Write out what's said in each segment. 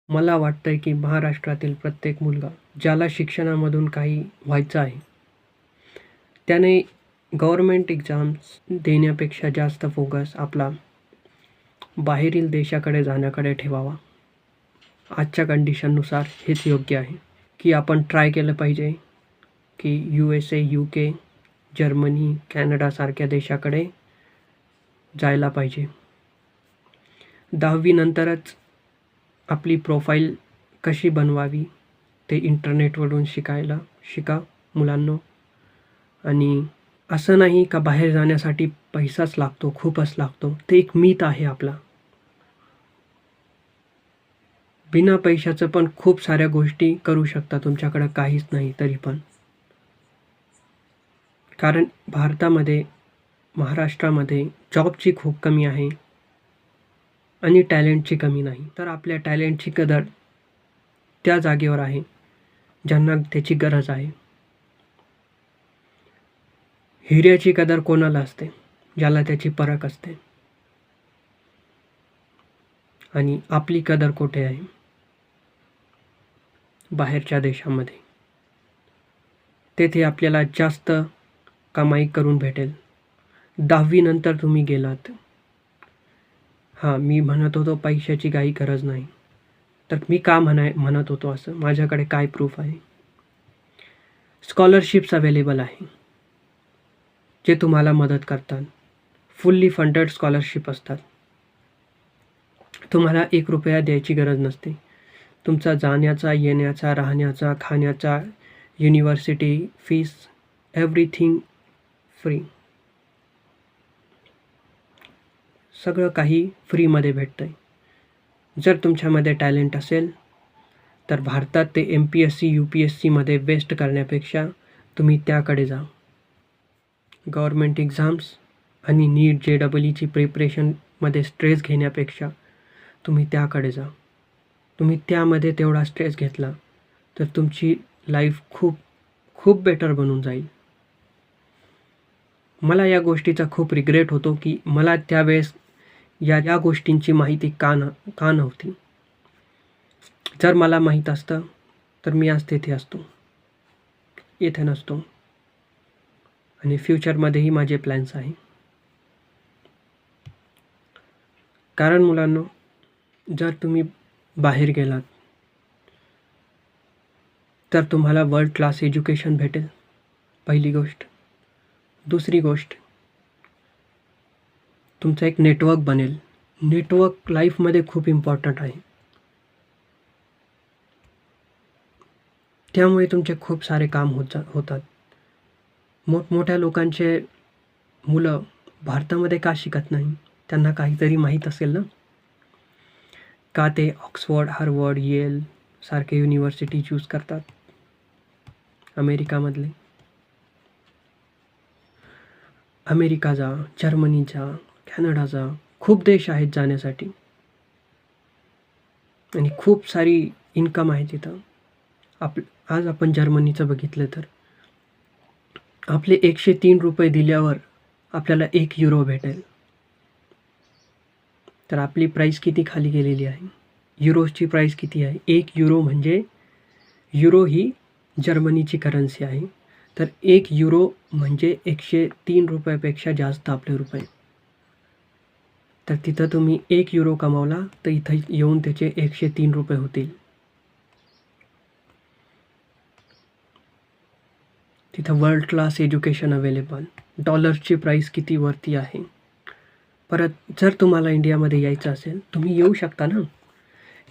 मला वाटतंय की महाराष्ट्रातील प्रत्येक मुलगा ज्याला शिक्षणामधून काही व्हायचं आहे, त्याने गव्हर्नमेंट एक्झाम्स देण्यापेक्षा जास्त फोकस आपला बाहेरील देशाकडे जाण्याकडे ठेवावा. आजच्या कंडिशननुसार हेच योग्य आहे, की आपण ट्राय केलं पाहिजे की USA, UK, जर्मनी, कॅनडासारख्या देशाकडे जायला पाहिजे. 10वी नंतरच आपली प्रोफाईल कशी बनवावी ते इंटरनेटवरून शिका मुलांनो. आणि असं नाही का बाहेर जाण्यासाठी पैसाच लागतो, खूपच लागतो. ते एक मिथ आहे आपला. बिना पैशाचं पण खूप साऱ्या गोष्टी करू शकता तुमच्याकडं काहीच नाही तरी पण. कारण भारतामध्ये, महाराष्ट्रामध्ये जॉबची खूप कमी आहे आणि टॅलेंटची कमी नाही. तर आपल्या टॅलेंटची कदर त्या जागेवर आहे ज्यांना त्याची गरज आहे. हिऱ्याची कदर कोणाला असते? ज्याला त्याची परख असते. आणि आपली कदर कुठे आहे? बाहेरच्या देशामध्ये. तेथे आपल्याला जास्त कमाई करून भेटेल. 10वी नंतर तुम्ही गेलात. मी म्हणत होतो पैशाची काही गरज नाही. तर मी का म्हणत होतो असं? माझ्याकडे काय प्रूफ आहे? स्कॉलरशिप्स अवेलेबल आहे, जे तुम्हाला मदत करतात. फुल्ली फंडेड स्कॉलरशिप असतात. तुम्हाला ₹1 द्यायची गरज नसते. तुमचा जाण्याचा, येण्याचा, राहण्याचा, खाण्याचा, युनिव्हर्सिटी फीस, एव्हरीथिंग फ्री. सगळं काही फ्रीमध्ये भेटतं आहे. जर तुमच्यामध्ये टॅलेंट असेल तर भारतात ते MPSC, UPSCमध्ये वेस्ट करण्यापेक्षा तुम्ही त्याकडे जा. गव्हर्नमेंट एक्झाम्स आणि नीट JEEची प्रिपरेशनमध्ये स्ट्रेस घेण्यापेक्षा तुम्ही त्याकडे जा. तुम्ही त्यामध्ये तेवढा स्ट्रेस घेतला तर तुमची लाईफ खूप खूप बेटर बनून जाईल. मला या गोष्टीचा खूप रिग्रेट होतो की मला त्यावेळेस या गोष्टींची माहिती का नव्हती. जर मला माहीत असतं तर मी आज तेथे असतो, इथे नसतो. आणि फ्युचरमध्येही माझे प्लॅन्स आहे. कारण मुलांनो, जर तुम्ही बाहेर गेलात तर तुम्हाला वर्ल्ड क्लास एज्युकेशन भेटेल, पहिली गोष्ट. दुसरी गोष्ट, तुमचं एक नेटवर्क बनेल. नेटवर्क लाईफमध्ये खूप इम्पॉर्टंट आहे. त्यामुळे तुमचे खूप सारे काम होतात. मोठमोठ्या लोकांचे मुलं भारतामध्ये का शिकत नाही? त्यांना काहीतरी माहीत असेल ना? का ते ऑक्सफोर्ड, हार्वर्ड, येल सारखे युनिव्हर्सिटी चूज करतात अमेरिकामधले? अमेरिका जा, जर्मनी जा, कॅनडा जा, खूप देश आहेत जाण्यासाठी आणि खूप सारी इन्कम आहे तिथं. आज आपण जर्मनीचं बघितलं तर आपले ₹103 दिल्यावर आपल्याला €1 भेटेल. तर आपली प्राईस किती खाली गेलेली आहे? युरोची प्राईस किती आहे? €1 म्हणजे, युरो ही जर्मनीची करन्सी आहे. तर €1 म्हणजे ₹103 पेक्षा जास्त आपले रुपये. तर तिथं तुम्ही €1 कमावला तर इथं येऊन त्याचे ₹103 होतील. तिथं वर्ल्ड क्लास एज्युकेशन अवेलेबल. डॉलरची प्राईस किती वरती आहे. परत जर तुम्हाला इंडियामध्ये यायचं असेल, तुम्ही येऊ शकता ना.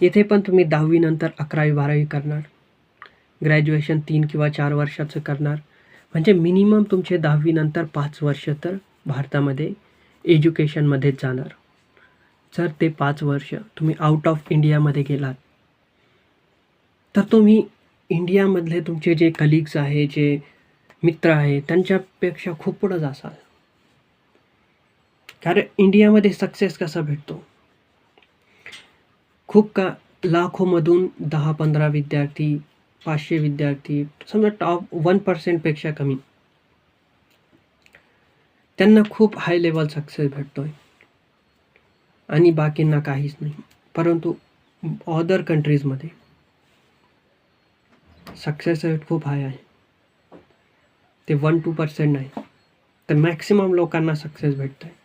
इथे पण तुम्ही 10वी नंतर 11वी 12वी करणार. ग्रॅज्युएशन 3 किंवा 4 वर्षाचं करणार. म्हणजे मिनिमम तुमचे 10वी नंतर 5 वर्ष तर भारतामध्ये एज्युकेशनमध्येच जाणार. जर ते 5 वर्ष तुम्ही आउट ऑफ इंडियामध्ये गेलात तर तुम्ही इंडियामधले तुमचे जे कलिग्स आहे, जे मित्र आहे, त्यांच्यापेक्षा खूप पुढं जासाल. कारण इंडियामध्ये सक्सेस कसा भेटतो? लाखोमधून 10-15 विद्यार्थी, 500 विद्यार्थी, समजा टॉप 1% पेक्षा कमी, त्यांना खूप हाय लेवल सक्सेस भेटतोय आणि बाकींना काहीच नाही. परंतु अदर कंट्रीजमध्ये सक्सेस रेट खूप हाय आहे. ते 1-2% नाही, तर मॅक्सिमम लोकांना सक्सेस भेटतं आहे.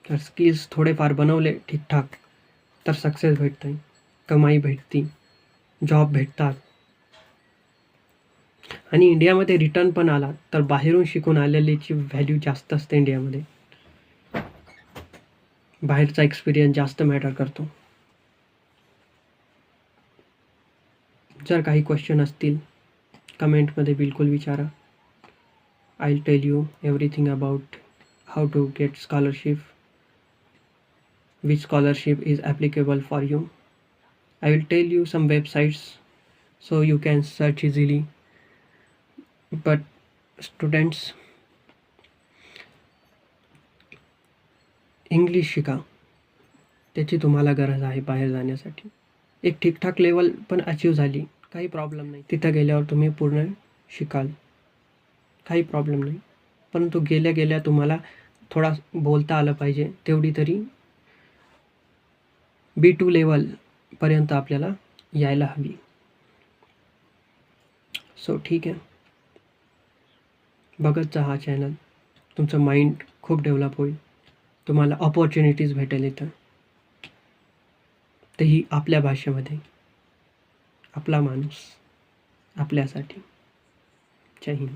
तर स्किल्स थोडेफार बनवले ठीकठाक तर सक्सेस भेटतं आहे, कमाई भेटती, जॉब भेटतात. आणि इंडियामध्ये रिटर्न पण आला तर बाहेरून शिकून आलेलीची व्हॅल्यू जास्त असते इंडियामध्ये. बाहेरचा एक्सपिरियन्स जास्त मॅटर करतो. जर काही क्वेश्चन असतील कमेंटमध्ये बिलकुल विचारा. I will tell you everything about how to get scholarship, which scholarship is applicable for you. I will tell you some websites so you can search easily. But students, English शिका, त्याची तुम्हाला गरज आहे बाहेर जाण्यासाठी. एक ठीकठाक लेवल पण अचीव झाली काही प्रॉब्लेम नाही, तिथं गेल्यावर तुम्ही पूर्ण शिकाल, काही प्रॉब्लेम नाही. परंतु गेल्या गेल्या तुम्हाला थोडा बोलता आलं पाहिजे, तेवढी तरी B2 लेवलपर्यंत आपल्याला यायला हवी. सो ठीक आहे, बघत जा हा चॅनल. तुमचं माइंड खूप डेव्हलप होईल, तुम्हाला अपॉर्च्युनिटीज भेटेल इथं, तेही आपल्या भाषेमध्ये. आपला माणूस आपल्यासाठी. जय हिंद.